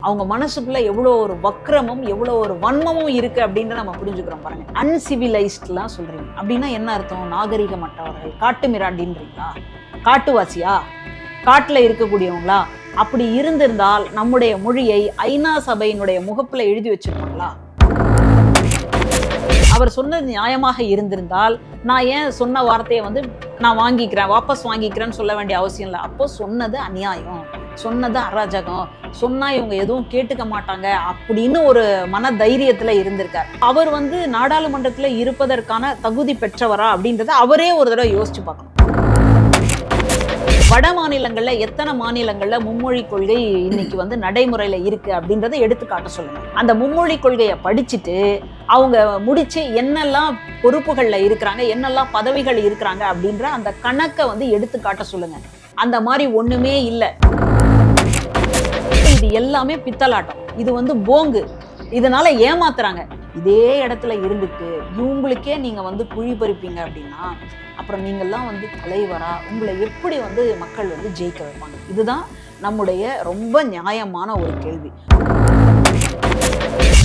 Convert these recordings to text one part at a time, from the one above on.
அவங்க மனசுக்குள்ள எவ்வளோ ஒரு வக்ரமும் எவ்வளோ ஒரு வன்மமும் இருக்கு அப்படின்னு நம்ம புரிஞ்சுக்கிறோம் பாருங்க. அன்சிவிலைஸ்ட்லாம் சொல்றீங்க அப்படின்னா என்ன அர்த்தம்? நாகரிகமற்றவர்கள், காட்டு மிராண்டின்றீங்களா? காட்டுவாசியா? காட்டுல இருக்கக்கூடியவங்களா? அப்படி இருந்திருந்தால் நம்முடைய மொழியை ஐநா சபையினுடைய முகப்புல எழுதி வச்சிருப்பாங்களா? அவர் சொன்னது நியாயமாக இருந்திருந்தால் நான் ஏன் சொன்ன வார்த்தையை நான் வாங்கிக்கிறேன், வாபஸ் வாங்கிக்கிறேன்னு சொல்ல வேண்டிய அவசியம் இல்லை. அப்போ சொன்னது அநியாயம், சொன்னது அராஜகம், சொன்னா இவங்க எதுவும் கேட்டுக்க மாட்டாங்க அப்படின்னு ஒரு மன தைரியத்துல இருந்திருக்கார். அவர் நாடாளுமன்றத்துல இருப்பதற்கான தகுதி பெற்றவரா அப்படின்றத அவரே ஒரு தடவை யோசிச்சு பார்க்கணும். வட மாநிலங்கள்ல எத்தனை மாநிலங்கள்ல மும்மொழி கொள்கை இன்னைக்கு நடைமுறையில இருக்கு அப்படின்றத எடுத்துக்காட்ட சொல்லுங்க. அந்த மும்மொழி கொள்கையை படிச்சுட்டு அவங்க முடிச்சு என்னெல்லாம் பொறுப்புகள்ல இருக்கிறாங்க, என்னெல்லாம் பதவிகள் இருக்கிறாங்க அப்படின்ற அந்த கணக்கை எடுத்துக்காட்ட சொல்லுங்க. அந்த மாதிரி ஒண்ணுமே இல்லை. இது எல்லாமே பித்தலாட்டம், இது போங்கு, இதனால ஏமாத்துறாங்க. இதே இடத்துல இருந்துட்டு இவங்களுக்கே நீங்க குழி பறிப்பீங்க அப்படின்னா அப்புறம் நீங்கள்லாம் தலைவரா உங்களை எப்படி மக்கள் ஜெயிக்க வைப்பாங்க? இதுதான் நம்முடைய ரொம்ப நியாயமான ஒரு கேள்வி.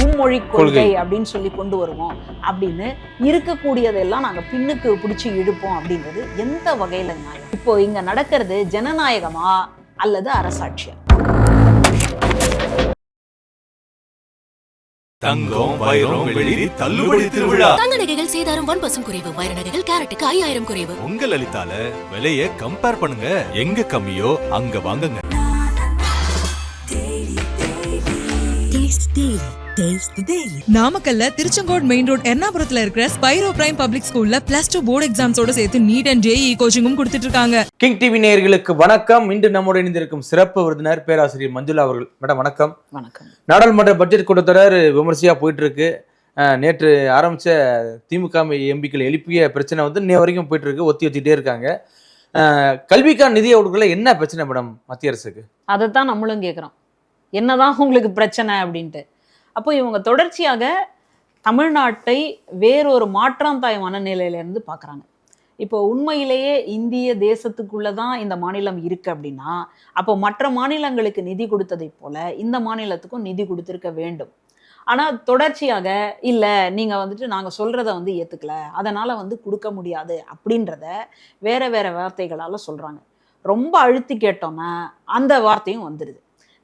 மும்மொழி கொள்கை அப்படின்னு சொல்லி கொண்டு வருவோம் அப்படின்னு இருக்கக்கூடியதெல்லாம் நாங்க பின்னுக்கு பிடிச்சி இழுப்போம் அப்படின்றது எந்த வகையில நியாயம்? இப்போ இங்க நடக்கிறது ஜனநாயகமா அல்லது அரசாட்சியா? தங்கம், வைரம், வெள்ளி தள்ளுபடி திருவிழா. தங்க நகைகள் சேதாரம் 1% குறைவு, வைர நகைகள் கேரட்டுக்கு 5000 குறைவு. உங்க லலிதால விலைய கம்பேர் பண்ணுங்க, எங்க கம்மியோ அங்க வாங்குங்க. நாமக்கல்ல திருச்செங்கோடு மெயின் ரோட் எர்ணாபுரத்துல இருக்கிற ஸ்பைரோ பிரைம் பப்ளிக் ஸ்கூல்ல +2 போர்டு எக்ஸாம்ஸோட சேர்த்து நீட் அண்ட் ஜேஇ கோச்சிங்கும் கொடுத்துட்டு இருக்காங்க. கிங் டிவி நேயர்களுக்கு வணக்கம். இன்று நம்மோடு இணைந்திருக்கும் சிறப்பு விருந்தினர் பேராசிரியர் மஞ்சுளா அவர்கள். மேடம் வணக்கம். வணக்கம். நாடாளுமன்ற பட்ஜெட் கூட்டத்தொடர் விமர்சையா போயிட்டு இருக்கு. நேற்று ஆரம்பிச்ச திமுக எம்பிக்கள் எழுப்பிய பிரச்சனை இன்ன வரைக்கும் போயிட்டு இருக்கு, ஒத்தி வச்சுட்டே இருக்காங்க. கல்விக்கான நிதி ஒடுக்கல என்ன பிரச்சனை மேடம் மத்திய அரசுக்கு? அதைத்தான் நம்மளும் கேட்குறோம், என்னதான் உங்களுக்கு பிரச்சனை அப்படின்ட்டு. அப்போ இவங்க தொடர்ச்சியாக தமிழ்நாட்டை வேறொரு மாற்றாந்தாய் மனநிலையிலேருந்து பார்க்குறாங்க. இப்போ உண்மையிலேயே இந்திய தேசத்துக்குள்ளே தான் இந்த மாநிலம் இருக்குது அப்படின்னா அப்போ மற்ற மாநிலங்களுக்கு நிதி கொடுத்ததை போல இந்த மாநிலத்துக்கும் நிதி கொடுத்துருக்க வேண்டும். ஆனால் தொடர்ச்சியாக இல்லை, நீங்கள் நாங்கள் சொல்கிறத ஏற்றுக்கல, அதனால் கொடுக்க முடியாது அப்படின்றத வேறு வேறு வார்த்தைகளால் சொல்கிறாங்க. ரொம்ப அழுத்தி கேட்டோன்னா அந்த வார்த்தையும் வந்துடுது.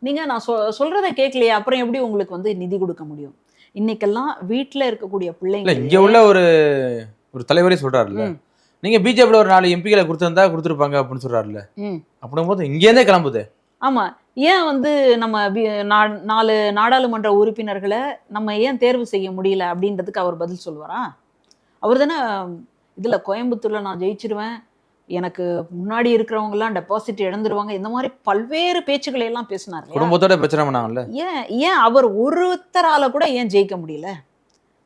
நீங்கள் நான் சொல்கிறத கேட்கலையே, அப்புறம் எப்படி உங்களுக்கு நிதி கொடுக்க முடியும்? இன்னைக்கெல்லாம் வீட்டில் இருக்கக்கூடிய பிள்ளைங்க, இங்கே உள்ள ஒரு தலைவரே சொல்கிறாருல்ல, நீங்கள் பிஜேபியில் ஒரு 4 எம்பிகளை கொடுத்துருந்தா கொடுத்துருப்பாங்க அப்படின்னு சொல்கிறாருல்ல. அப்படிங்கும் போது இங்கேருந்தே கிளம்புது. ஆமாம், ஏன் நம்ம 4 நாடாளுமன்ற உறுப்பினர்களை நம்ம ஏன் தேர்வு செய்ய முடியல அப்படின்றதுக்கு அவர் பதில் சொல்லுவாரா? அவர் தானே இதில் கோயம்புத்தூரில் நான் ஜெயிச்சிருவேன், எனக்கு முன்னாடி இருக்கிறவங்கலாம் டெபாசிட் இழந்துருவாங்க, இந்த மாதிரி பல்வேறு பேச்சுக்களை எல்லாம் பேசினார். குடும்பத்தோட பிரச்சனை பண்ணாங்கல்ல. ஏன் அவர் ஒருத்தரால கூட ஏன் ஜெயிக்க முடியல?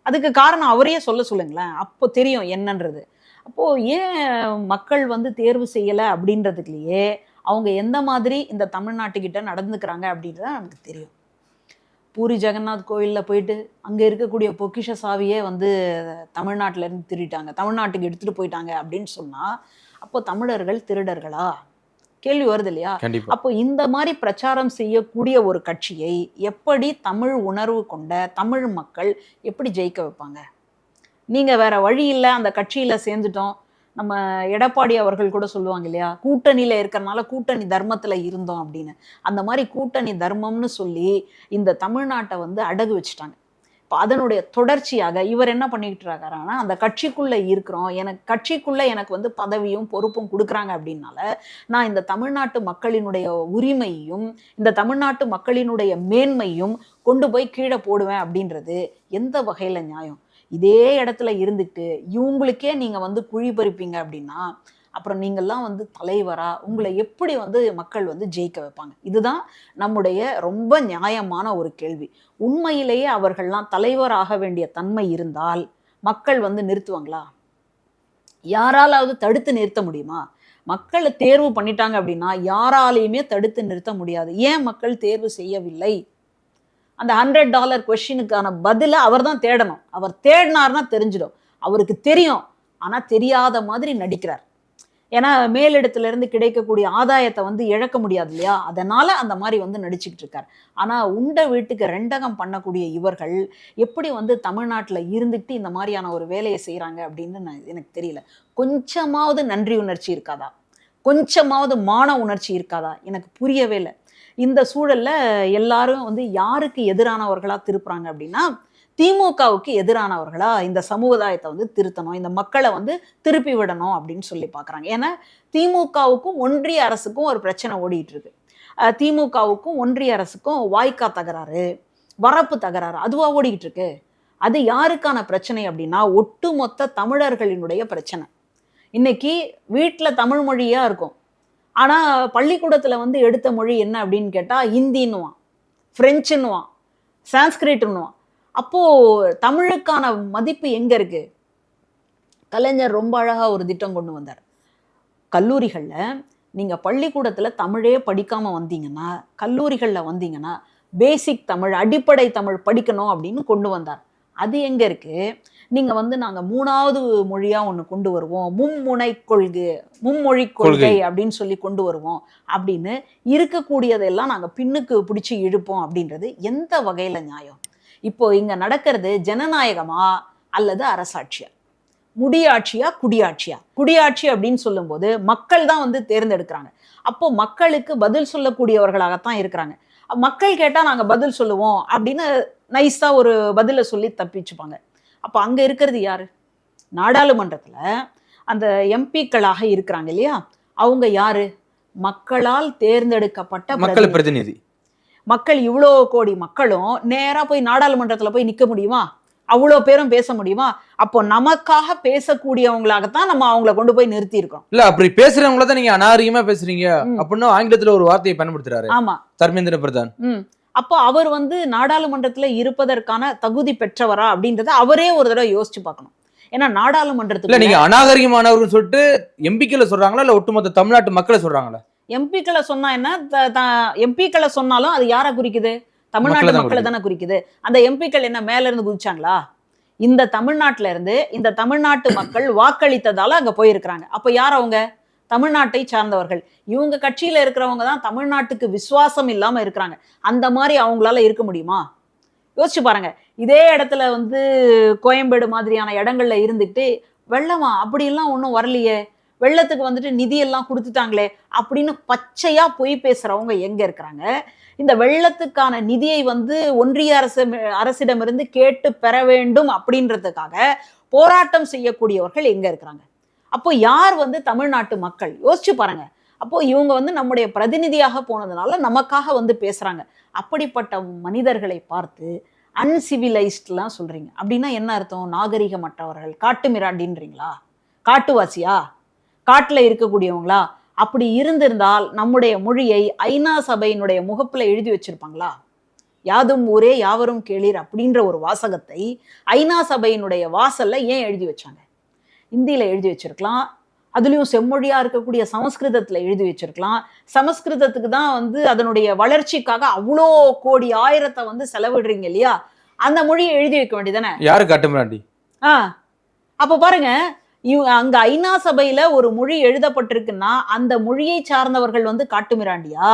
அதுக்கு காரணம் அவரையே சொல்லுங்களேன், அப்போ தெரியும் என்னன்றது. அப்போ ஏன் மக்கள் தேர்வு செய்யலை அப்படின்றதுக்குள்ளேயே அவங்க எந்த மாதிரி இந்த தமிழ்நாட்டுக்கிட்ட நடந்துக்கிறாங்க அப்படின்றத நமக்கு தெரியும். பூரி ஜெகநாத் கோயிலில் போயிட்டு அங்கே இருக்கக்கூடிய பொக்கிஷ சாவியே தமிழ்நாட்டிலேருந்து திருடிட்டாங்க, தமிழ்நாட்டுக்கு எடுத்துகிட்டு போயிட்டாங்க அப்படின்னு சொன்னால் அப்போ தமிழர்கள் திருடர்களா? கேள்வி வருது இல்லையா? அப்போ இந்த மாதிரி பிரச்சாரம் செய்யக்கூடிய ஒரு கட்சியை எப்படி தமிழ் உணர்வு கொண்ட தமிழ் மக்கள் எப்படி ஜெயிக்க வைப்பாங்க? நீங்கள் வேற வழி இல்லை, அந்த கட்சியில் சேர்ந்துட்டோம். நம்ம எடப்பாடி அவர்கள் கூட சொல்லுவாங்க இல்லையா, கூட்டணியில் இருக்கிறனால கூட்டணி தர்மத்தில் இருந்தோம் அப்படின்னு. அந்த மாதிரி கூட்டணி தர்மம்னு சொல்லி இந்த தமிழ்நாட்டை அடகு வச்சுட்டாங்க. இப்போ அதனுடைய தொடர்ச்சியாக இவர் என்ன பண்ணிக்கிட்டு இருக்காருன்னா, அந்த கட்சிக்குள்ளே இருக்கிறோம், எனக்கு பதவியும் பொறுப்பும் கொடுக்குறாங்க அப்படின்னால நான் இந்த தமிழ்நாட்டு மக்களினுடைய உரிமையும் இந்த தமிழ்நாட்டு மக்களினுடைய மேன்மையும் கொண்டு போய் கீழே போடுவேன் அப்படின்றது எந்த வகையில் நியாயம்? இதே இடத்துல இருந்துட்டு இவங்களுக்கே நீங்கள் குழி பறிப்பீங்க அப்படின்னா அப்புறம் நீங்கள்லாம் தலைவரா உங்களை எப்படி மக்கள் ஜெயிக்க வைப்பாங்க? இதுதான் நம்முடைய ரொம்ப நியாயமான ஒரு கேள்வி. உண்மையிலேயே அவர்கள்லாம் தலைவராக வேண்டிய தன்மை இருந்தால் மக்கள் நிறுத்துவாங்களா? யாராலாவது தடுத்து நிறுத்த முடியுமா? மக்களை தேர்வு பண்ணிட்டாங்க அப்படின்னா யாராலையுமே தடுத்து நிறுத்த முடியாது. ஏன் மக்கள் தேர்வு செய்யவில்லை? அந்த $100 கொஸ்டினுக்கான பதிலை அவர் தான் தேடணும். அவர் தேடினார்னா தெரிஞ்சிடும். அவருக்கு தெரியும், ஆனால் தெரியாத மாதிரி நடிக்கிறார். ஏன்னா மேலிடத்துல இருந்து கிடைக்கக்கூடிய ஆதாயத்தை வந்து இழக்க முடியாது இல்லையா, அதனால அந்த மாதிரி வந்து நடிச்சுக்கிட்டு இருக்காரு. ஆனா உண்ட வீட்டுக்கு ரெண்டகம் பண்ணக்கூடிய இவர்கள் எப்படி வந்து தமிழ்நாட்டுல இருந்துட்டு இந்த மாதிரியான ஒரு வேலையை செய்யறாங்க அப்படின்னு எனக்கு தெரியல. கொஞ்சமாவது நன்றி உணர்ச்சி இருக்காதா, கொஞ்சமாவது மான உணர்ச்சி இருக்காதா, எனக்கு புரியவே இல்லை. இந்த சூழல்ல எல்லாரும் வந்து யாருக்கு எதிரானவர்களா திருப்புறாங்க அப்படின்னா திமுகவுக்கு எதிரானவர்களா இந்த சமுதாயத்தை வந்து திருத்தணும், இந்த மக்களை வந்து திருப்பி விடணும் அப்படின்னு சொல்லி பார்க்குறாங்க. ஏன்னா திமுகவுக்கும் ஒன்றிய அரசுக்கும் ஒரு பிரச்சனை ஓடிட்டு இருக்கு. திமுகவுக்கும் ஒன்றிய அரசுக்கும் வாய்க்கா தகராறு, வரப்பு தகராறு அதுவா ஓடிக்கிட்டு இருக்கு. அது யாருக்கான பிரச்சனை அப்படின்னா ஒட்டுமொத்த தமிழர்களினுடைய பிரச்சனை. இன்னைக்கு வீட்டில் தமிழ் மொழியா இருக்கும், ஆனால் பள்ளிக்கூடத்தில் வந்து எடுத்த மொழி என்ன அப்படின்னு கேட்டால் ஹிந்தின்னுவான், ஃப்ரெஞ்சுன்னுவான், சான்ஸ்கிரிட்னுவான். அப்போது தமிழுக்கான மதிப்பு எங்கே இருக்குது? கலைஞர் ரொம்ப அழகாக ஒரு திட்டம் கொண்டு வந்தார். கல்லூரிகளில் நீங்கள் பள்ளிக்கூடத்தில் தமிழே படிக்காமல் வந்தீங்கன்னா, கல்லூரிகளில் வந்தீங்கன்னா பேசிக் தமிழ், அடிப்படை தமிழ் படிக்கணும் அப்படின்னு கொண்டு வந்தார். அது எங்கே இருக்குது? நீங்கள் வந்து நாங்கள் 3வது மொழியாக ஒன்று கொண்டு வருவோம், மும்மொழி கொள்கை அப்படின்னு சொல்லி கொண்டு வருவோம் அப்படின்னு இருக்கக்கூடியதெல்லாம் நாங்கள் பின்னுக்கு பிடிச்சி இழுப்போம் அப்படின்றது எந்த வகையில் நியாயம்? இப்போ இங்கே நடக்கிறது ஜனநாயகமா அல்லது அரசாட்சியா, முடியாட்சியா குடியாட்சியா? குடியாட்சி அப்படின்னு சொல்லும்போது மக்கள் தான் வந்து தேர்ந்தெடுக்கிறாங்க. அப்போ மக்களுக்கு பதில் சொல்லக்கூடியவர்களாகத்தான் இருக்கிறாங்க. மக்கள் கேட்டால் நாங்கள் பதில் சொல்லுவோம் அப்படின்னு நைஸாக ஒரு பதிலை சொல்லி தப்பிச்சுப்பாங்க. அப்போ அங்கே இருக்கிறது யாரு? நாடாளுமன்றத்தில் அந்த எம்பிக்களாக இருக்கிறாங்க இல்லையா, அவங்க யாரு? மக்களால் தேர்ந்தெடுக்கப்பட்ட மக்கள் பிரதிநிதி. மக்கள் இவ்வளோ கோடி மக்களும் நேராக போய் நாடாளுமன்றத்தில் போய் நிற்க முடியுமா? அவ்வளோ பேரும் பேச முடியுமா? அப்போ நமக்காக பேசக்கூடியவங்களாகத்தான் நம்ம அவங்கள கொண்டு போய் நிறுத்தி இருக்கோம். இல்ல அப்படி பேசுறவங்கள தான் நீங்க அநாகரிகமா பேசுறீங்க அப்படின்னு ஆங்கிலத்துல ஒரு வார்த்தையை பயன்படுத்துறாரு. ஆமா, தர்மேந்திர பிரதான். அப்போ அவர் வந்து நாடாளுமன்றத்துல இருப்பதற்கான தகுதி பெற்றவரா அப்படின்றத அவரே ஒரு தடவை யோசிச்சு பார்க்கணும். ஏன்னா நாடாளுமன்றத்துல நீங்க அநாகரிகமானவர்கள் சொல்லிட்டு எம்பிக்களை சொல்றாங்களா இல்ல ஒட்டுமொத்த தமிழ்நாட்டு மக்களை சொல்றாங்களா? எம்பிக்களை சொன்னா என்ன, எம்பிக்களை சொன்னாலும் அது யாரை குறிக்குது? தமிழ்நாட்டு மக்களை தானே குறிக்குது. அந்த எம்பிக்கள் என்ன மேல இருந்து குதிச்சாங்களா? இந்த தமிழ்நாட்டுல இருந்து இந்த தமிழ்நாட்டு மக்கள் வாக்களித்ததால அங்க போயிருக்கிறாங்க. அப்ப யார் அவங்க? தமிழ்நாட்டை சார்ந்தவர்கள். இவங்க கட்சியில இருக்கிறவங்க தான் தமிழ்நாட்டுக்கு விசுவாசம் இல்லாம இருக்கிறாங்க. அந்த மாதிரி அவங்களால இருக்க முடியுமா? யோசிச்சு பாருங்க. இதே இடத்துல வந்து கோயம்பேடு மாதிரியான இடங்கள்ல இருந்துட்டு வெள்ளமா அப்படியெல்லாம் ஒன்றும் வரலையே, வெள்ளத்துக்கு வந்துட்டு நிதியெல்லாம் கொடுத்துட்டாங்களே அப்படின்னு பச்சையா பொய் பேசுறவங்க எங்க இருக்கிறாங்க? இந்த வெள்ளத்துக்கான நிதியை வந்து ஒன்றிய அரசிடமிருந்து கேட்டு பெற வேண்டும் அப்படின்றதுக்காக போராட்டம் செய்யக்கூடியவர்கள் எங்க இருக்கிறாங்க? அப்போ யார் வந்து தமிழ்நாட்டு மக்கள்? யோசிச்சு பாருங்க. அப்போ இவங்க வந்து நம்முடைய பிரதிநிதியாக போனதுனால நமக்காக வந்து பேசுறாங்க. அப்படிப்பட்ட மனிதர்களை பார்த்து அன்சிவிலைஸ்ட்லாம் சொல்றீங்க அப்படின்னா என்ன அர்த்தம்? நாகரிகமற்றவர்கள், காட்டு மிராண்டின்றீங்களா? காட்டுவாசியா? காட்டுல இருக்கக்கூடியவங்களா? அப்படி இருந்திருந்தால் நம்முடைய மொழியை ஐநா சபையினுடைய முகப்புல எழுதி வச்சிருப்பாங்களா? யாதும் ஊரே யாவரும் கேளீர் அப்படின்ற ஒரு வாசகத்தை ஐநா சபையினுடைய வாசல்ல ஏன் எழுதி வச்சாங்க? இந்தியில எழுதி வச்சிருக்கலாம், அதுலயும் செம்மொழியா இருக்கக்கூடிய சமஸ்கிருதத்துல எழுதி வச்சிருக்கலாம். சமஸ்கிருதத்துக்கு தான் வந்து அதனுடைய வளர்ச்சிக்காக அவ்வளோ கோடி ஆயிரத்தை வந்து செலவிடுறீங்க இல்லையா, அந்த மொழியை எழுதி வைக்க வேண்டியதானே? யாரு காட்டுமிராண்டி? அப்ப பாருங்க, அங்க ஐநா சபையில ஒரு மொழி எழுதப்பட்டிருக்குன்னா அந்த மொழியை சார்ந்தவர்கள் வந்து காட்டுமிராண்டியா,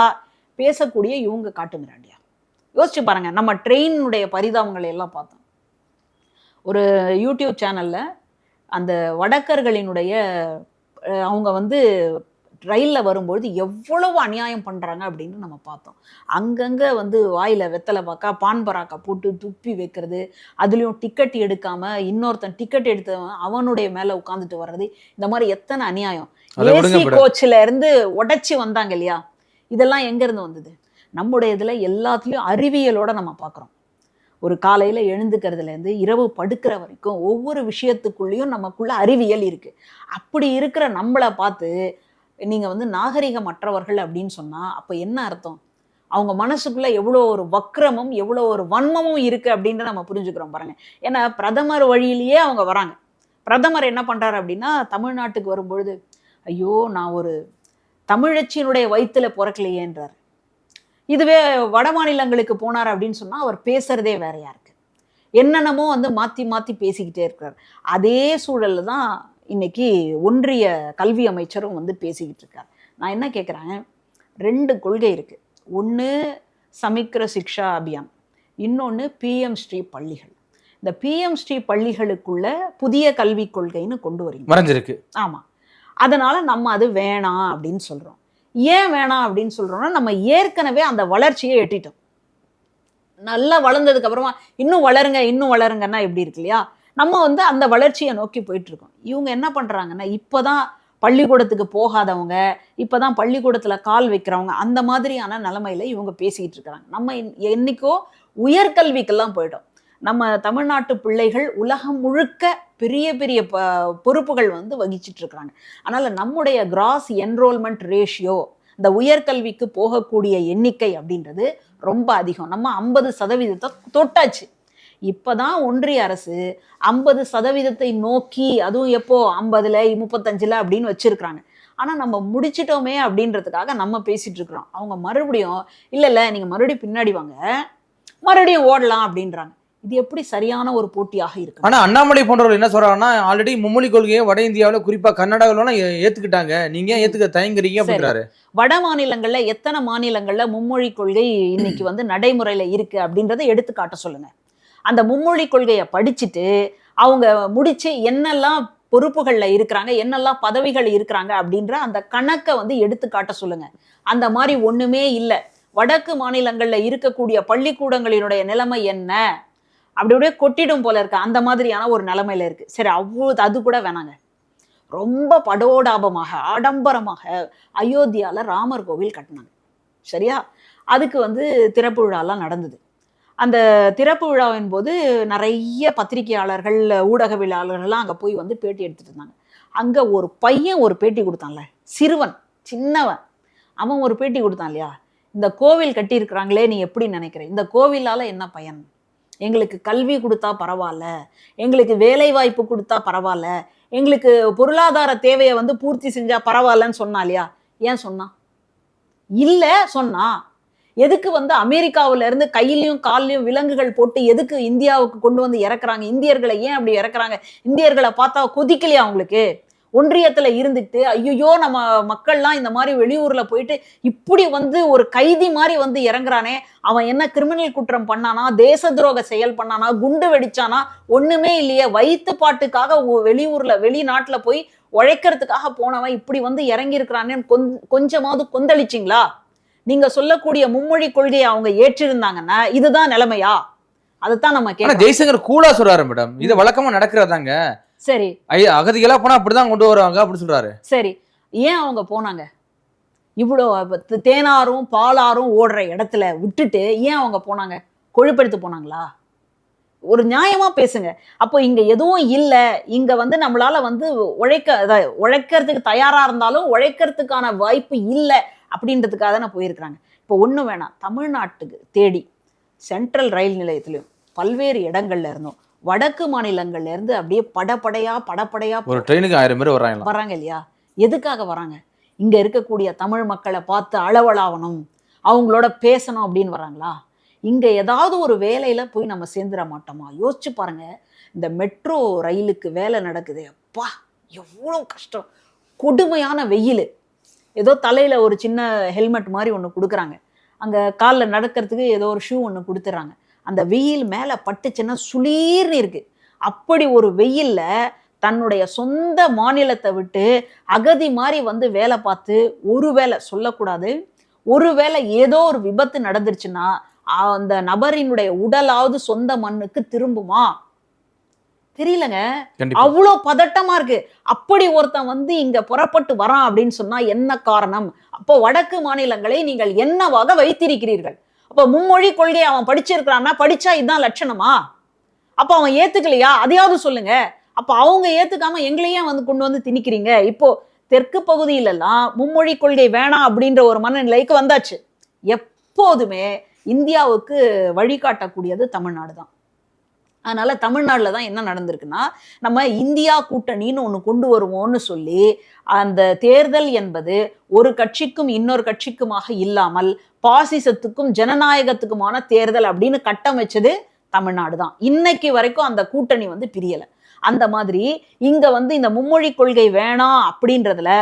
பேசக்கூடிய இவங்க காட்டுமிராண்டியா? யோசிச்சு பாருங்க. நம்ம ட்ரெயினுடைய பரிதாபங்களை எல்லாம் பார்த்தோம். ஒரு யூடியூப் சேனல்ல அந்த வடக்கர்களினுடைய அவங்க வந்து ரயிலில் வரும்பொழுது எவ்வளவு அநியாயம் பண்ணுறாங்க அப்படின்னு நம்ம பார்த்தோம். அங்கங்கே வந்து வாயில் வெத்தலை பாக்கா பான் பராக்கா போட்டு துப்பி வைக்கிறது, அதுலேயும் டிக்கெட் எடுக்காமல் இன்னொருத்தன் டிக்கெட் எடுத்தவன் அவனுடைய மேலே உட்காந்துட்டு வர்றது, இந்த மாதிரி எத்தனை அநியாயம். ஏசி கோச்சில் இருந்து உடைச்சி வந்தாங்க இல்லையா, இதெல்லாம் எங்கேருந்து வந்தது? நம்முடைய இதில் எல்லாத்துலேயும் அறிவியலோடு நம்ம பார்க்குறோம். ஒரு காலையில் எழுந்துக்கிறதுலேருந்து இரவு படுக்கிற வரைக்கும் ஒவ்வொரு விஷயத்துக்குள்ளேயும் நமக்குள்ள அறிவியல் இருக்குது. அப்படி இருக்கிற நம்மளை பார்த்து நீங்கள் வந்து நாகரிகமற்றவர்கள் அப்படின்னு சொன்னால் அப்போ என்ன அர்த்தம்? அவங்க மனசுக்குள்ளே எவ்வளோ ஒரு வக்ரமும் எவ்வளோ ஒரு வன்மமும் இருக்குது அப்படின்ற நம்ம புரிஞ்சுக்கிறோம் பாருங்க. ஏன்னா பிரதமர் வழியிலேயே அவங்க வராங்க. பிரதமர் என்ன பண்ணுறாரு அப்படின்னா, தமிழ்நாட்டுக்கு வரும்பொழுது ஐயோ நான் ஒரு தமிழச்சியினுடைய வயிற்றுல பிறக்கலையேன்றார். இதுவே வட மாநிலங்களுக்கு போனார் அப்படின்னு சொன்னால் அவர் பேசுறதே வேறையா இருக்கு. என்னென்னமோ வந்து மாற்றி மாற்றி பேசிக்கிட்டே இருக்கிறார். அதே சூழலில் தான் இன்னைக்கு ஒன்றிய கல்வி அமைச்சரும் வந்து பேசிக்கிட்டு இருக்கார். நான் என்ன கேட்குறேன், 2 கொள்கை இருக்கு. ஒன்று சமிக்ர சிக்ஷா அபியான், இன்னொன்று பிஎம் ஸ்ரீ பள்ளிகள். இந்த பிஎம் ஸ்ரீ பள்ளிகளுக்குள்ள புதிய கல்விக் கொள்கைன்னு கொண்டு வரீங்க, மறைஞ்சிருக்கு. ஆமாம். அதனால நம்ம அது வேணாம் அப்படின்னு சொல்கிறோம். ஏன் வேணாம் அப்படின்னு சொல்கிறோம்னா, நம்ம ஏற்கனவே அந்த வளர்ச்சியை எட்டிட்டோம். நல்லா வளர்ந்ததுக்கு அப்புறமா இன்னும் வளருங்கன்னா எப்படி இருக்கு இல்லையா? நம்ம வந்து அந்த வளர்ச்சியை நோக்கி போயிட்டு இருக்கோம். இவங்க என்ன பண்றாங்கன்னா, இப்போதான் பள்ளிக்கூடத்துக்கு போகாதவங்க, இப்போதான் பள்ளிக்கூடத்துல கால் வைக்கிறவங்க, அந்த மாதிரியான நிலைமையில இவங்க பேசிக்கிட்டு இருக்கிறாங்க. நம்ம என்னைக்கோ உயர்கல்விக்கெல்லாம் போயிட்டோம். நம்ம தமிழ்நாட்டு பிள்ளைகள் உலகம் முழுக்க பெரிய பெரிய பொறுப்புகள் வந்து வகிச்சிட்டு இருக்கிறாங்க. அதனால நம்முடைய கிராஸ் என்ரோல்மெண்ட் ரேஷியோ, இந்த உயர்கல்விக்கு போகக்கூடிய எண்ணிக்கை அப்படின்றது ரொம்ப அதிகம். நம்ம 50% தொட்டாச்சு. இப்பதான் ஒன்றிய அரசு 50% நோக்கி, அதுவும் எப்போ 50, 35 அப்படின்னு வச்சிருக்கிறாங்க. ஆனா நம்ம முடிச்சிட்டோமே அப்படின்றதுக்காக நம்ம பேசிட்டு இருக்கிறோம். அவங்க மறுபடியும் இல்ல நீங்க மறுபடியும் பின்னாடி வாங்க, மறுபடியும் ஓடலாம் அப்படின்றாங்க. இது எப்படி சரியான ஒரு போட்டியாக இருக்கு? ஆனா அண்ணாமலை போன்றவர்கள் என்ன சொல்றாங்கன்னா, ஆல்ரெடி மும்மொழி கொள்கையை வட இந்தியாவில் குறிப்பா கர்நாடகாவில ஏத்துக்கிட்டாங்க, நீங்க ஏத்துக்க தயங்குறீங்க அப்படின்றாரு. வட மாநிலங்கள்ல எத்தனை மாநிலங்கள்ல மும்மொழி கொள்கை இன்னைக்கு வந்து நடைமுறையில இருக்கு அப்படின்றத எடுத்து காட்ட சொல்லுங்க. அந்த மும்மொழி கொள்கையை படிச்சுட்டு அவங்க முடிச்சு என்னெல்லாம் பொறுப்புகள்ல இருக்கிறாங்க, என்னெல்லாம் பதவிகள் இருக்கிறாங்க அப்படின்ற அந்த கணக்கை வந்து எடுத்து காட்ட சொல்லுங்க. அந்த மாதிரி ஒண்ணுமே இல்லை. வடக்கு மாநிலங்கள்ல இருக்கக்கூடிய பள்ளிக்கூடங்களினுடைய நிலைமை என்ன, அப்படியே கொட்டிடும் போல இருக்கு. அந்த மாதிரியான ஒரு நிலைமையில இருக்கு. சரி, அவ்வளவு அது கூட வேணாங்க. ரொம்ப படோடாபமாக ஆடம்பரமாக அயோத்தியால ராமர் கோவில் கட்டினாங்க. சரியா? அதுக்கு வந்து திறப்பு விழாலாம் நடந்தது. அந்த திறப்பு விழாவின் போது நிறைய பத்திரிகையாளர்கள், ஊடகவியலாளர்கள்லாம் அங்கே போய் வந்து பேட்டி எடுத்துட்டு இருந்தாங்க. அங்கே ஒரு பையன் ஒரு பேட்டி கொடுத்தான்ல, சிறுவன், சின்னவன், அவன் ஒரு பேட்டி கொடுத்தான் இல்லையா, இந்த கோவில் கட்டியிருக்கிறாங்களே நீ எப்படி நினைக்கிற, இந்த கோவிலால் என்ன பயன், எங்களுக்கு கல்வி கொடுத்தா பரவாயில்ல, எங்களுக்கு வேலை வாய்ப்பு கொடுத்தா பரவாயில்ல, எங்களுக்கு பொருளாதார தேவையை வந்து பூர்த்தி செஞ்சா பரவாயில்லன்னு சொன்னா இல்லையா? ஏன் சொன்னா? இல்லை சொன்னா. எதுக்கு வந்து அமெரிக்காவில இருந்து கையிலையும் கால்லையும் விலங்குகள் போட்டு எதுக்கு இந்தியாவுக்கு கொண்டு வந்து இறக்குறாங்க? இந்தியர்களை ஏன் அப்படி இறக்குறாங்க? இந்தியர்களை பார்த்தா கொதிக்கலையா அவங்களுக்கு? ஒன்றியத்துல இருந்துட்டு ஐயோ நம்ம மக்கள்லாம் இந்த மாதிரி வெளியூர்ல போயிட்டு இப்படி வந்து ஒரு கைதி மாதிரி வந்து இறங்குறானே, அவன் என்ன கிரிமினல் குற்றம் பண்ணானா, தேச துரோக செயல் பண்ணானா, குண்டு வெடிச்சானா? ஒண்ணுமே இல்லையே. வயிற்று பாட்டுக்காக வெளியூர்ல வெளிநாட்டுல போய் உழைக்கிறதுக்காக போனவன் இப்படி வந்து இறங்கி இருக்கிறானேன்னு கொஞ்சமாவது கொந்தளிச்சிங்களா? நீங்க சொல்லக்கூடிய மும்மொழி கொள்கையை அவங்க ஏற்றிருந்தாங்கன்னா இதுதான் நிலைமையா? அதைத்தான் நம்ம கேட்கணும். ஜெய்சங்கர் கூலா சொல்றாரு மேடம், இது வழக்கமா நடக்கிறதாங்க. சரி, அகதிகளா போனா அப்படிதான் கொண்டு வருவாங்க அப்படின்னு சொல்றாரு. சரி, ஏன் அவங்க போனாங்க? இவ்வளோ தேனாரும் பாலாரும் ஓடுற இடத்துல விட்டுட்டு ஏன் அவங்க போனாங்க? கொழுப்பெடுத்து போனாங்களா? ஒரு நியாயமா பேசுங்க. அப்போ இங்க எதுவும் இல்லை, இங்க வந்து நம்மளால வந்து உழைக்கிறதுக்கு தயாரா இருந்தாலும் உழைக்கிறதுக்கான வாய்ப்பு இல்லை அப்படின்றதுக்காக தானே போயிருக்கிறாங்க. இப்போ ஒன்றும் வேணாம், தமிழ்நாட்டுக்கு தேடி சென்ட்ரல் ரயில் நிலையத்திலையும் பல்வேறு இடங்கள்ல இருந்தோம், வடக்கு மாநிலங்கள்ல இருந்து அப்படியே படப்படையா ஒரு ட்ரெயினுக்கு 1000 பேர் வராங்க இல்லையா? எதுக்காக வராங்க? இங்க இருக்கக்கூடிய தமிழ் மக்களை பார்த்து அளவலாவணும், அவங்களோட பேசணும் அப்படின்னு வராங்களா? இங்க ஏதாவது ஒரு வேலையில போய் நம்ம சேர்ந்துட மாட்டோமா? யோசிச்சு பாருங்க. இந்த மெட்ரோ ரயிலுக்கு வேலை நடக்குது, அப்பா எவ்வளோ கஷ்டம், கொடுமையான வெயில். ஏதோ தலையில ஒரு சின்ன ஹெல்மெட் மாதிரி ஒன்று கொடுக்குறாங்க, அங்க காலில் நடக்கிறதுக்கு ஏதோ ஒரு ஷூ ஒன்று கொடுத்துட்றாங்க. அந்த வெயில் மேலே பட்டுச்சுன்னா சுளீர்னு இருக்கு. அப்படி ஒரு வெயில்ல தன்னுடைய சொந்த மாநிலத்தை விட்டு அகதி மாதிரி வந்து வேலை பார்த்து, ஒருவேளை சொல்லக்கூடாது, ஒருவேளை ஏதோ ஒரு விபத்து நடந்துருச்சுன்னா அந்த நபரினுடைய உடலாவது சொந்த மண்ணுக்கு திரும்புமா? தெரியலங்க. அவ்வளோ பதட்டமா இருக்கு. அப்படி ஒருத்தன் வந்து இங்க புறப்பட்டு வரான் அப்படின்னு சொன்னா என்ன காரணம்? அப்போ வடக்கு மாநிலங்களை நீங்கள் என்னவாக வைத்திருக்கிறீர்கள்? அப்போ மும்மொழி கொள்கை அவன் படிச்சிருக்கிறான்னா, படிச்சா இதுதான் லட்சணமா? அப்போ அவன் ஏத்துக்கலையா? அதையாவது சொல்லுங்க. அப்போ அவங்க ஏத்துக்காம எங்களையே வந்து கொண்டு வந்து திணிக்கிறீங்க. இப்போ தெற்கு பகுதியிலெல்லாம் மும்மொழி கொள்கை வேணாம் அப்படின்ற ஒரு மனநிலைக்கு வந்தாச்சு. எப்போதுமே இந்தியாவுக்கு வழிகாட்டக்கூடியது தமிழ்நாடு தான். அதனால தமிழ்நாட்டில் தான் என்ன நடந்திருக்குன்னா, நம்ம இந்தியா கூட்டணின்னு ஒன்று கொண்டு வருவோம்னு சொல்லி அந்த தேர்தல் என்பது ஒரு கட்சிக்கும் இன்னொரு கட்சிக்குமாக இல்லாமல் பாசிசத்துக்கும் ஜனநாயகத்துக்குமான தேர்தல் அப்படின்னு கட்டமைச்சது தமிழ்நாடு தான். இன்னைக்கு வரைக்கும் அந்த கூட்டணி வந்து பிரியலை. அந்த மாதிரி இங்க வந்து இந்த மும்மொழி கொள்கை வேணாம் அப்படின்றதுல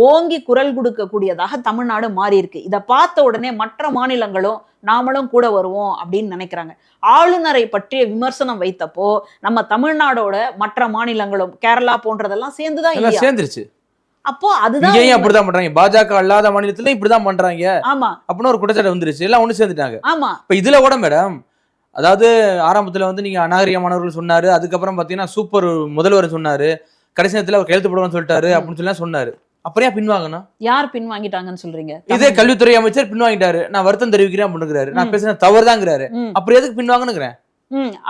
ஓங்கி குரல் கொடுக்கக்கூடியதாக தமிழ்நாடு மாறி இருக்கு. இதை பார்த்த உடனே மற்ற மாநிலங்களும் நாமளும் கூட வருவோம் அப்படின்னு நினைக்கிறாங்க. ஆளுநரை பற்றிய விமர்சனம் வைத்தப்போ நம்ம தமிழ்நாடோட மற்ற மாநிலங்களும் கேரளா போன்றதெல்லாம் சேர்ந்துதான் இல்லையா? சேர்ந்துருச்சு. அப்போ அதுதான் ஏன் அப்படிதான் பண்றாங்க? பாஜக அல்லாத மாநிலத்துல இப்படிதான் பண்றாங்க ஆமா அப்படின்னு ஒரு குற்றச்சாட்டு வந்துருச்சு. எல்லாம் ஒண்ணு சேர்ந்துட்டாங்க. ஆமா இப்ப இதுல கூட மேடம், அதாவது ஆரம்பத்துல வந்து நீங்க அநாகரிகமானவர்கள் சொன்னாரு, அதுக்கப்புறம் பாத்தீங்கன்னா சூப்பர் முதல்வர் சொன்னாரு, கடைசி நேரத்துல அவர் கையெழுத்து போடுவான்னு சொல்லிட்டாரு அப்படின்னு சொல்லி சொன்னாரு. அப்புறம் பின்வாங்கணும். யார் பின்வாங்கிட்டாங்கன்னு சொல்றீங்க? இதே கல்வித்துறை அமைச்சர் பின்வாங்கிட்டாரு. நான் வருத்தம் தெரிவிக்கிறேன் அப்படிங்கிறாரு. நான் பேசுன தவறுதாங்கிறாரு. அப்புறம் எதுக்கு பின்வாங்கணுங்கிறேன்?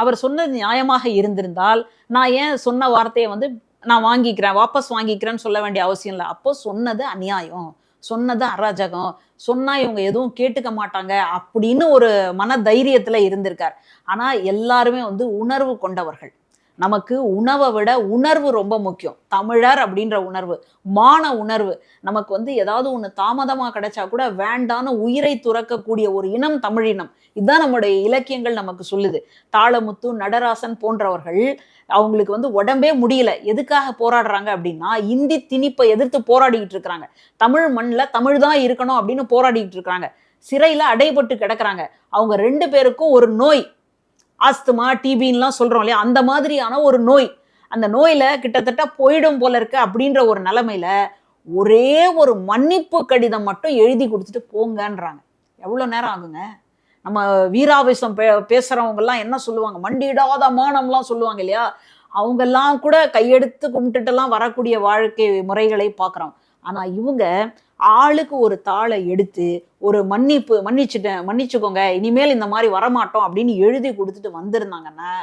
அவர் சொன்னது நியாயமாக இருந்திருந்தால் நான் ஏன் சொன்ன வார்த்தையை வந்து நான் வாங்கிக்கிறேன், வாபஸ் வாங்கிக்கிறேன்னு சொல்ல வேண்டிய அவசியம் இல்லை. அப்போ சொன்னது அநியாயம், சொன்னது அராஜகம், சொன்னா இவங்க எதுவும் கேட்டுக்க மாட்டாங்க அப்படின்னு ஒரு மன தைரியத்துல இருந்திருக்கார். ஆனா எல்லாருமே வந்து உணர்வு கொண்டவர்கள். நமக்கு உணவை விட உணர்வு ரொம்ப முக்கியம். தமிழர் அப்படின்ற உணர்வு, மான உணர்வு. நமக்கு வந்து ஏதாவது ஒன்று தாமதமாக கிடைச்சா கூட வேண்டான்னு உயிரை துறக்கக்கூடிய ஒரு இனம் தமிழினம். இதுதான் நம்முடைய இலக்கியங்கள் நமக்கு சொல்லுது. தாளமுத்து, நடராசன் போன்றவர்கள் அவங்களுக்கு வந்து உடம்பே முடியல. எதுக்காக போராடுறாங்க அப்படின்னா இந்தி திணிப்பை எதிர்த்து போராடிக்கிட்டு இருக்கிறாங்க. தமிழ் மண்ணில் தமிழ் தான் இருக்கணும் அப்படின்னு போராடிக்கிட்டு இருக்கிறாங்க. சிறையில் அடைபட்டு கிடக்குறாங்க. அவங்க 2 பேருக்கும் ஒரு நோய், ஆஸ்துமா, டிபின்லாம் சொல்றோம் இல்லையா, அந்த மாதிரியான ஒரு நோய். அந்த நோயில கிட்டத்தட்ட போயிடும் போல இருக்கு அப்படின்ற ஒரு நிலைமையில ஒரே ஒரு மன்னிப்பு கடிதம் மட்டும் எழுதி கொடுத்துட்டு போங்கன்றாங்க. எவ்வளவு நேரம் ஆகுங்க? நம்ம வீராவேசம் பேசுறவங்க எல்லாம் என்ன சொல்லுவாங்க, மண்டியிடாத மானம்லாம் சொல்லுவாங்க இல்லையா, அவங்க எல்லாம் கூட கையெடுத்து கும்பிட்டுட்டு எல்லாம் வரக்கூடிய வாழ்க்கை முறைகளை பார்க்குறோம். ஆனா இவங்க ஆளுக்கு ஒரு தாளை எடுத்து ஒரு மன்னிச்சுக்கோங்க, இனிமேல் இந்த மாதிரி வரமாட்டோம் அப்படின்னு எழுதி கொடுத்துட்டு வந்திருந்தாங்கன்னா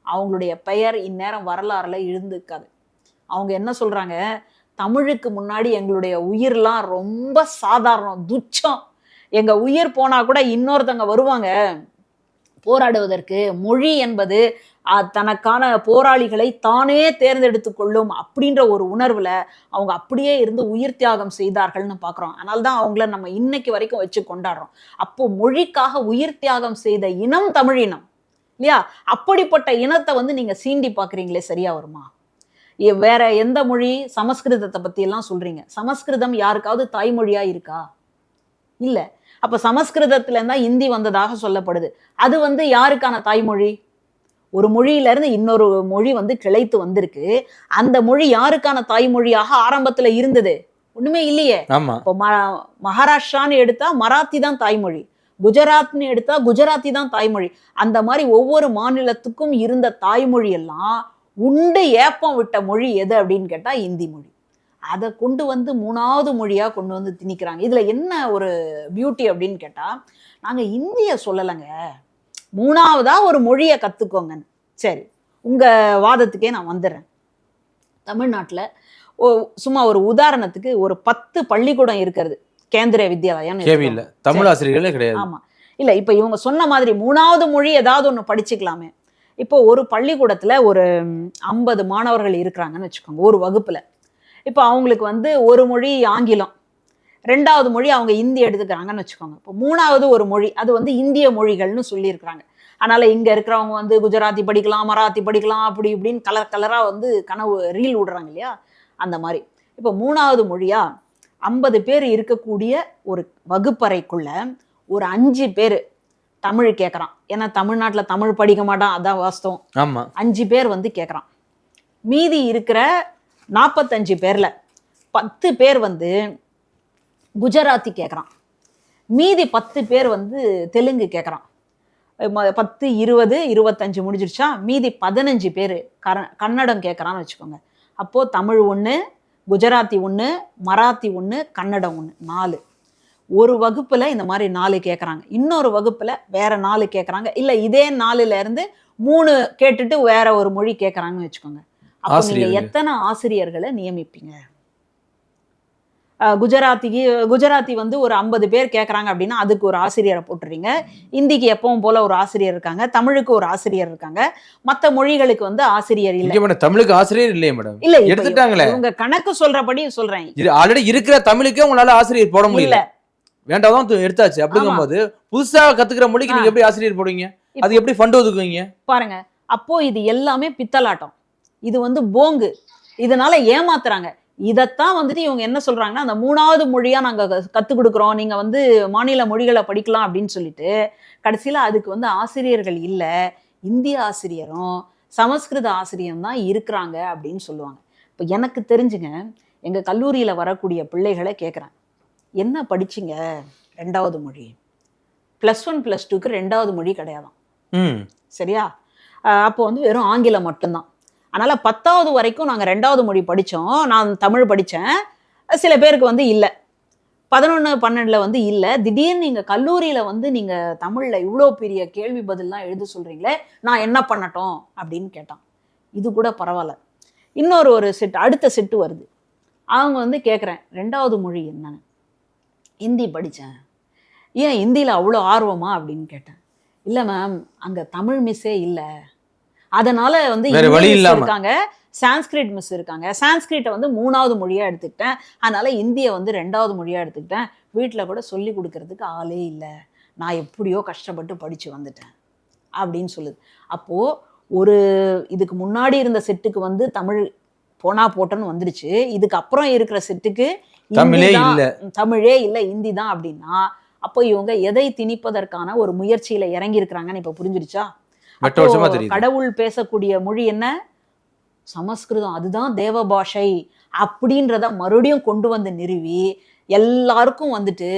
அவங்களுடைய பெயர் இந்நேரம் வரலாறுல இருந்திருக்காது. அவங்க என்ன சொல்றாங்க, தமிழுக்கு முன்னாடி எங்களுடைய உயிர்லாம் ரொம்ப சாதாரணம், துச்சம். எங்க உயிர் போனா கூட இன்னொருத்தவங்க வருவாங்க போராடுவதற்கு. மொழி என்பது தனக்கான போராளிகளை தானே தேர்ந்தெடுத்து கொள்ளும் அப்படின்ற ஒரு உணர்வுல அவங்க அப்படியே இருந்து உயிர் தியாகம் செய்தார்கள்னு பார்க்குறோம். அதனால்தான் அவங்கள நம்ம இன்னைக்கு வரைக்கும் வச்சு கொண்டாடுறோம். அப்போ மொழிக்காக உயிர் தியாகம் செய்த இனம் தமிழினம் இல்லையா? அப்படிப்பட்ட இனத்தை வந்து நீங்க சீண்டி பார்க்குறீங்களே, சரியா வருமா? வேற எந்த மொழி? சமஸ்கிருதத்தை பத்தி எல்லாம் சொல்றீங்க. சமஸ்கிருதம் யாருக்காவது தாய்மொழியா இருக்கா? இல்ல. அப்ப சமஸ்கிருதத்துல இருந்தா இந்தி வந்ததாக சொல்லப்படுது. அது வந்து யாருக்கான தாய்மொழி? ஒரு மொழியில இருந்து இன்னொரு மொழி வந்து கிளைத்து வந்திருக்கு. அந்த மொழி யாருக்கான தாய்மொழியாக ஆரம்பத்துல இருந்தது? ஒண்ணுமே இல்லையே. இப்போ மகாராஷ்டிரான்னு எடுத்தா மராத்தி தான் தாய்மொழி, குஜராத்னு எடுத்தா குஜராத்தி தான் தாய்மொழி. அந்த மாதிரி ஒவ்வொரு மாநிலத்துக்கும் இருந்த தாய்மொழி எல்லாம் உண்டு ஏப்பம் விட்ட மொழி எது அப்படின்னு கேட்டா இந்தி மொழி. அதை கொண்டு வந்து 3வது மொழியா கொண்டு வந்து திணிக்கிறாங்க. இதுல என்ன ஒரு பியூட்டி அப்படின்னு கேட்டா, நாங்க இந்திய சொல்லலைங்க, 3வதா ஒரு மொழியை கத்துக்கோங்க. சரி, உங்க வாதத்துக்கே நான் வந்துடுறேன். தமிழ்நாட்டில் சும்மா ஒரு உதாரணத்துக்கு ஒரு 10 பள்ளிக்கூடம் இருக்கிறது, கேந்திரிய வித்யாலயம். தமிழ் ஆசிரியர்களே கிடையாது. ஆமா இல்ல, இப்ப இவங்க சொன்ன மாதிரி 3வது மொழி ஏதாவது ஒண்ணு படிச்சுக்கலாமே. இப்போ ஒரு பள்ளிக்கூடத்துல ஒரு 50 மாணவர்கள் இருக்கிறாங்கன்னு வச்சுக்கோங்க ஒரு வகுப்புல. இப்போ அவங்களுக்கு வந்து ஒரு மொழி ஆங்கிலம், 2வது மொழி அவங்க இந்தி எடுத்துக்கிறாங்கன்னு வச்சுக்கோங்க. இப்போ 3வது ஒரு மொழி, அது வந்து இந்திய மொழிகள்னு சொல்லியிருக்கிறாங்க. அதனால இங்க இருக்கிறவங்க வந்து குஜராத்தி படிக்கலாம், மராத்தி படிக்கலாம், அப்படி இப்படின்னு கலரா வந்து கனவு ரீல் விடுறாங்க இல்லையா, அந்த மாதிரி. இப்போ 3வது மொழியா 50 பேர் இருக்கக்கூடிய ஒரு வகுப்பறைக்குள்ள ஒரு 5 பேர் தமிழ் கேட்குறான். ஏன்னா தமிழ்நாட்டில் தமிழ் படிக்க மாட்டான், அதான் வாஸ்தவம். ஆமா, 5 பேர் வந்து கேட்குறான். மீதி இருக்கிற 45 பேர்ல 10 பேர் வந்து குஜராத்தி கேட்குறான். மீதி 10 பேர் வந்து தெலுங்கு கேட்குறான். 10, 20, 25 முடிஞ்சிருச்சா? மீதி 15 பேர் கன்னடம் கேட்குறான்னு வச்சுக்கோங்க. அப்போது தமிழ் 1, குஜராத்தி 1, மராத்தி 1, கன்னடம் 1, 4. ஒரு வகுப்புல இந்த மாதிரி 4 கேட்குறாங்க, இன்னொரு வகுப்புல வேற 4 கேட்குறாங்க, இல்லை இதே 4ல இருந்து 3 கேட்டுட்டு வேற ஒரு மொழி கேட்குறாங்கன்னு வச்சுக்கோங்க. அப்போ நீங்க எத்தனை ஆசிரியர்களை நியமிப்பீங்க? குஜராத்தி வந்து ஒரு 50 பேர் கேட்குறாங்க அப்படின்னா அதுக்கு ஒரு ஆசிரியரை போட்டுறீங்க. இந்திக்கு எப்பவும் போல ஒரு ஆசிரியர் இருக்காங்க, தமிழுக்கு ஒரு ஆசிரியர் இருக்காங்க, மற்ற மொழிகளுக்கு வந்து ஆசிரியர் இல்லை. தமிழுக்கு ஆசிரியர் இல்லையே மேடம், இல்ல எடுத்துட்டாங்களே. உங்க கணக்கு சொல்றபடி சொல்றேன். ஆல்ரெடி இருக்கிற தமிழுக்கே உங்களால ஆசிரியர் போட முடியல, வேண்டாம் எடுத்தாச்சு. அப்படிங்கும்போது புதுசா கத்துக்கிற மொழிக்கு நீங்க எப்படி ஆசிரியர் போடுவீங்க? அது எப்படி ஃபண்ட் ஒதுக்குவீங்க? பாருங்க, அப்போ இது எல்லாமே பித்தலாட்டம். இது வந்து போங்கு, இதனால ஏமாத்துறாங்க. இதைத்தான் வந்துட்டு இவங்க என்ன சொல்றாங்கன்னா, அந்த 3வது மொழியா நாங்க கத்துக் கொடுக்குறோம், நீங்க வந்து மாநில மொழிகளை படிக்கலாம் அப்படின்னு சொல்லிட்டு கடைசியில அதுக்கு வந்து ஆசிரியர்கள் இல்ல, இந்திய ஆசிரியரும் சமஸ்கிருத ஆசிரியரும் தான் இருக்கிறாங்க அப்படின்னு சொல்லுவாங்க. இப்போ எனக்கு தெரிஞ்சுங்க, எங்க கல்லூரியில வரக்கூடிய பிள்ளைகளை கேட்குறேன், என்ன படிச்சிங்க 2வது மொழி? +1 +2க்கு 2வது மொழி கிடையாதாம். சரியா? அப்போ வந்து வெறும் ஆங்கிலம் மட்டும்தான். அதனால 10வது வரைக்கும் நாங்கள் 2வது மொழி படித்தோம். நான் தமிழ் படித்தேன். சில பேருக்கு வந்து இல்லை, 11, 12ல் வந்து இல்லை. திடீர்னு நீங்கள் கல்லூரியில் வந்து நீங்கள் தமிழில் இவ்வளோ பெரிய கேள்வி பதிலாம் எழுத சொல்கிறீங்களே, நான் என்ன பண்ணட்டும் அப்படின்னு கேட்டான். இது கூட பரவாயில்ல. ஒரு செட், அடுத்த செட்டு வருது. அவங்க வந்து கேட்குறேன், 2வது மொழி என்னன்னு. ஹிந்தி படித்தேன். ஏன் ஹிந்தியில் அவ்வளோ ஆர்வமா அப்படின்னு கேட்டேன். இல்லை மேம், அங்கே தமிழ் மிஸ்ஸே இல்லை, அதனால வந்து இருக்காங்க, சான்ஸ்கிரிட் மிஸ் இருக்காங்க. சான்ஸ்கிரிட்டை வந்து 3வது மொழியாக எடுத்துக்கிட்டேன், அதனால இந்தியை வந்து 2வது மொழியாக எடுத்துக்கிட்டேன். வீட்டில் கூட சொல்லி கொடுக்கறதுக்கு ஆளே இல்லை, நான் எப்படியோ கஷ்டப்பட்டு படித்து வந்துட்டேன் அப்படின்னு சொல்லுது. அப்போது ஒரு இதுக்கு முன்னாடி இருந்த செட்டுக்கு வந்து தமிழ் போனா போட்டோன்னு வந்துடுச்சு, இதுக்கு அப்புறம் இருக்கிற செட்டுக்கு தமிழே இல்லை, ஹிந்தி தான் அப்படின்னா, அப்போ இவங்க எதை திணிப்பதற்கான ஒரு முயற்சியில இறங்கி இருக்கிறாங்கன்னு இப்ப புரிஞ்சிருச்சா? கடவுள் பேசக்கூடிய மொழி என்ன? சமஸ்கிருதம், அதுதான் தேவ பாஷை அப்படின்றத மறுபடியும் கொண்டு வந்து நிறுவி எல்லாருக்கும் வந்துட்டு,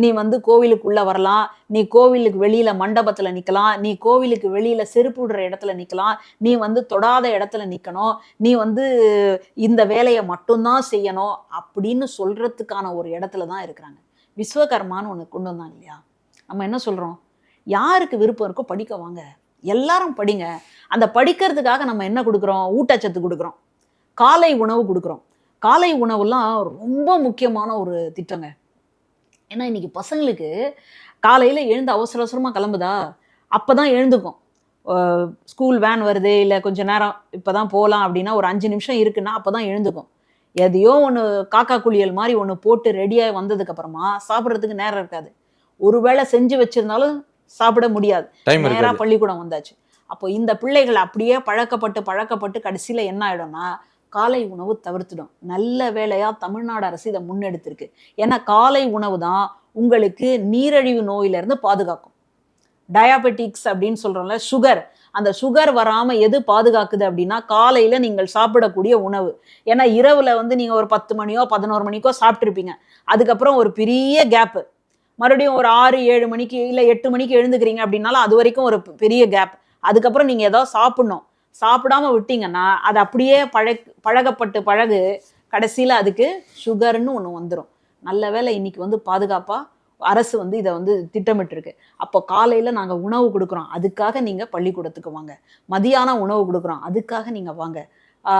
நீ வந்து கோவிலுக்குள்ள வரலாம், நீ கோவிலுக்கு வெளியில மண்டபத்துல நிக்கலாம், நீ கோவிலுக்கு வெளியில செருப்பு விடுற இடத்துல நிக்கலாம், நீ வந்து தொடாத இடத்துல நிக்கணும், நீ வந்து இந்த வேலையை மட்டும்தான் செய்யணும் அப்படின்னு சொல்றதுக்கான ஒரு இடத்துல தான் இருக்கிறாங்க. விஸ்வகர்மான்னு ஒன்று கொண்டு வந்தாங்க இல்லையா? நம்ம என்ன சொல்றோம்? யாருக்கு விருப்பம் இருக்கோ படிக்க வாங்க, எல்லாரும் படிங்க. அந்த படிக்கிறதுக்காக நம்ம என்ன கொடுக்குறோம்? ஊட்டச்சத்து கொடுக்குறோம், காலை உணவு கொடுக்குறோம். காலை உணவுலாம் ரொம்ப முக்கியமான ஒரு திட்டங்க. ஏன்னா இன்னைக்கு பசங்களுக்கு காலையில் எழுந்து அவசர அவசரமாக கிளம்புதா, அப்போ தான் எழுந்துக்கும். ஸ்கூல் வேன் வருது, இல்லை கொஞ்சம் நேரம் இப்போ தான் போகலாம் அப்படின்னா ஒரு 5 நிமிஷம் இருக்குன்னா அப்போ தான் எழுந்துக்கும். எதையோ ஒன்று காக்கா குளியல் மாதிரி ஒன்று போட்டு ரெடியாக வந்ததுக்கப்புறமா சாப்பிட்றதுக்கு நேரம் இருக்காது. ஒருவேளை செஞ்சு வச்சுருந்தாலும் சாப்பிட முடியாது, நேராக பள்ளிக்கூடம் வந்தாச்சு. அப்போ இந்த பிள்ளைகள் அப்படியே பழக்கப்பட்டு கடைசியில் என்ன ஆகிடும்னா காலை உணவு தவிர்த்துடும். நல்ல வேளையாக தமிழ்நாடு அரசு இதை முன்னெடுத்திருக்கு. ஏன்னா காலை உணவு தான் உங்களுக்கு நீரிழிவு நோயிலிருந்து பாதுகாக்கும். டயாபெட்டிக்ஸ் அப்படின்னு சொல்கிறோம்ல, சுகர், அந்த சுகர் வராமல் எது பாதுகாக்குது அப்படின்னா காலையில் நீங்கள் சாப்பிடக்கூடிய உணவு. ஏன்னா இரவில் வந்து நீங்கள் ஒரு 10 மணியோ 11 மணிக்கோ சாப்பிட்ருப்பீங்க, அதுக்கப்புறம் ஒரு பெரிய கேப்பு, மறுபடியும் ஒரு 6, 7 மணிக்கு இல்லை 8 மணிக்கு எழுந்துக்கிறீங்க அப்படின்னாலும் அது வரைக்கும் ஒரு பெரிய கேப். அதுக்கப்புறம் நீங்கள் ஏதாவது சாப்பிட்ணும், சாப்பிடாம விட்டீங்கன்னா அது அப்படியே பழகு கடைசியில் அதுக்கு சுகர்னு ஒன்று வந்துடும். நல்ல வேளை இன்னைக்கு வந்து பாதுகாப்பாக அரசு வந்து இதை வந்து திட்டமிட்டிருக்கு. அப்போ காலையில் நாங்கள் உணவு கொடுக்குறோம், அதுக்காக நீங்கள் பள்ளிக்கூடத்துக்கு வாங்க. மதியானம் உணவு கொடுக்குறோம், அதுக்காக நீங்கள் வாங்க.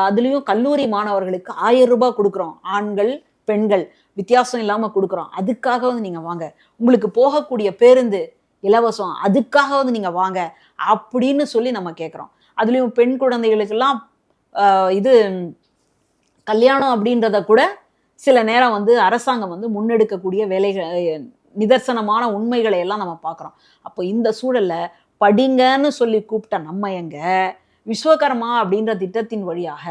அதுலேயும் கல்லூரி மாணவர்களுக்கு 1000 ரூபாய் கொடுக்குறோம், ஆண்கள் பெண்கள் வித்தியாசம் இல்லாமல் கொடுக்குறோம், அதுக்காக வந்து நீங்கள் வாங்க. உங்களுக்கு போகக்கூடிய பேருந்து இலவசம், அதுக்காக வந்து நீங்கள் வாங்க அப்படின்னு சொல்லி நம்ம கேட்குறோம். அதுலேயும் பெண் குழந்தைகளுக்கெல்லாம் இது கல்யாணம் அப்படின்றத கூட சில நேரம் வந்து அரசாங்கம் வந்து முன்னெடுக்கக்கூடிய வேலைகள், நிதர்சனமான உண்மைகளை எல்லாம் நம்ம பார்க்குறோம். அப்போ இந்த சூழலில் படிங்கன்னு சொல்லி கூப்பிட்ட நம்ம எங்க விஸ்வகர்மா அப்படின்ற திட்டத்தின் வழியாக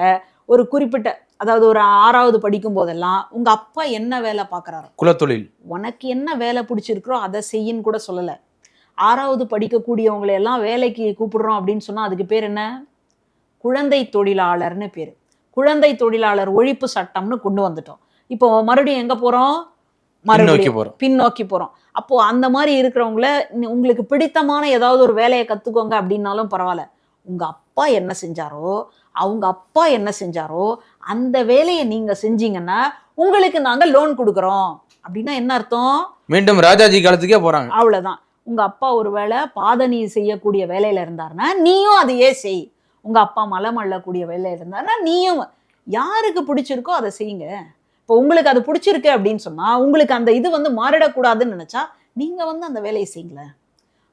ஒரு குறிப்பிட்ட, அதாவது ஒரு 6வது படிக்கும் போதெல்லாம் உங்கள் அப்பா என்ன வேலை பார்க்குறாரோ, குலத்தொழில், உனக்கு என்ன வேலை பிடிச்சிருக்கிறோ அதை செய்யின்னு கூட சொல்லலை. 6வது படிக்கக்கூடியவங்களை எல்லாம் வேலைக்கு கூப்பிடுறோம் அப்படின்னு சொன்னால் அதுக்கு பேர் என்ன? குழந்தை தொழிலாளர்னு பேர். குழந்தை தொழிலாளர் ஒழிப்பு சட்டம்னு கொண்டு வந்துட்டோம். இப்போ மறுபடியும் எங்கே போகிறோம்? பின்னோக்கி போகிறோம். அப்போது அந்த மாதிரி இருக்கிறவங்கள உங்களுக்கு பிடித்தமான ஏதாவது ஒரு வேலையை கற்றுக்கோங்க அப்படின்னாலும் பரவாயில்ல. உங்கள் அப்பா என்ன செஞ்சாரோ, அவங்க அப்பா என்ன செஞ்சாரோ அந்த வேலையை நீங்கள் செஞ்சீங்கன்னா உங்களுக்கு நாங்கள் லோன் கொடுக்குறோம் அப்படின்னா என்ன அர்த்தம்? மீண்டும் ராஜாஜி காலத்துக்கே போகிறாங்க. அவ்வளோதான். உங்கள் அப்பா ஒரு வேளை பாதணி செய்யக்கூடிய வேலையில் இருந்தாருன்னா நீயும் அதையே செய். உங்கள் அப்பா மலம் அள்ளக்கூடிய வேலையில் இருந்தாருன்னா நீயும் யாருக்கு பிடிச்சிருக்கோ அதை செய்யுங்க. இப்போ உங்களுக்கு அது பிடிச்சிருக்கு அப்படின்னு சொன்னால் உங்களுக்கு அந்த இது வந்து மாறிடக்கூடாதுன்னு நினச்சா நீங்கள் வந்து அந்த வேலையை செய்யுங்களேன்.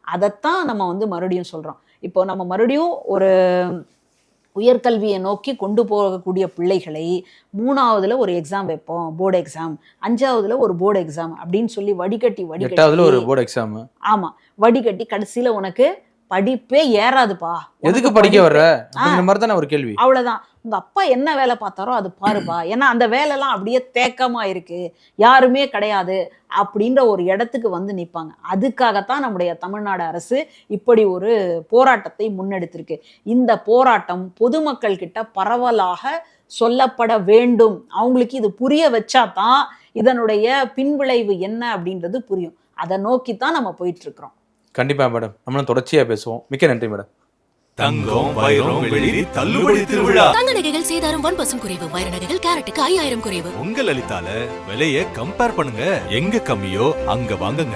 அதைத்தான் நம்ம வந்து மறுபடியும் சொல்கிறோம். இப்போ நம்ம மறுபடியும் ஒரு உயர்கல்வியை நோக்கி கொண்டு போகக்கூடிய பிள்ளைகளை 3வதுல ஒரு எக்ஸாம் வைப்போம், போர்டு எக்ஸாம், 5வதுல ஒரு போர்டு எக்ஸாம் அப்படின்னு சொல்லி வடிகட்டி ஒரு போர்டு எக்ஸாம், ஆமாம், வடிகட்டி கடைசியில் உனக்கு படிப்பே ஏறாதுப்பா. எதுக்கு உனக்கு படிக்க வர்ற படிப்பே- அப்படிங்கிற மாதிரி தானே ஒரு கேள்வி. அவ்வளவுதான். உங்க அப்பா என்ன வேலை பார்த்தாரோ அது பாருப்பா. ஏன்னா அந்த வேலைலாம் அப்படியே தேக்கமா இருக்கு, யாருமே கிடையாது அப்படின்ற ஒரு இடத்துக்கு வந்து நிற்பாங்க. அதுக்காகத்தான் நம்முடைய தமிழ்நாடு அரசு இப்படி ஒரு போராட்டத்தை முன்னெடுத்திருக்கு. இந்த போராட்டம் பொதுமக்கள் கிட்ட பரவலாக சொல்லப்பட வேண்டும். அவங்களுக்கு இது புரிய வச்சாதான் இதனுடைய பின்விளைவு என்ன அப்படின்றது புரியும். அதை நோக்கித்தான் நம்ம போயிட்டு இருக்கிறோம். கண்டிப்பா மேடம், நம்மளும் தொடர்ச்சியா பேசுவோம். மிக்க நன்றி மேடம். தங்கம் வைரம் வெள்ளி தள்ளுபடி திருவிழா. தங்க நகைகள் சேதாரம் 1% குறைவு. வைர நகைகள் கேரட்டுக்கு 5000 குறைவு. உங்க லலிதால விலையை கம்பேர் பண்ணுங்க. எங்க கம்மியோ அங்க வாங்குங்க.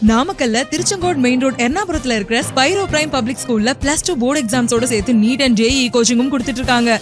நாமக்கல்ல திருச்செங்கோடு மெயின் ரோட் எர்ணாபுரத்துல இருக்கிற ஸ்பைரோ பிரைம் பப்ளிக் ஸ்கூல்ல +2 போர்டு எக்ஸாம்ஸோட சேர்த்து நீட் அண்ட் JEE கோச்சிங்கும் கொடுத்துட்டு இருக்காங்க.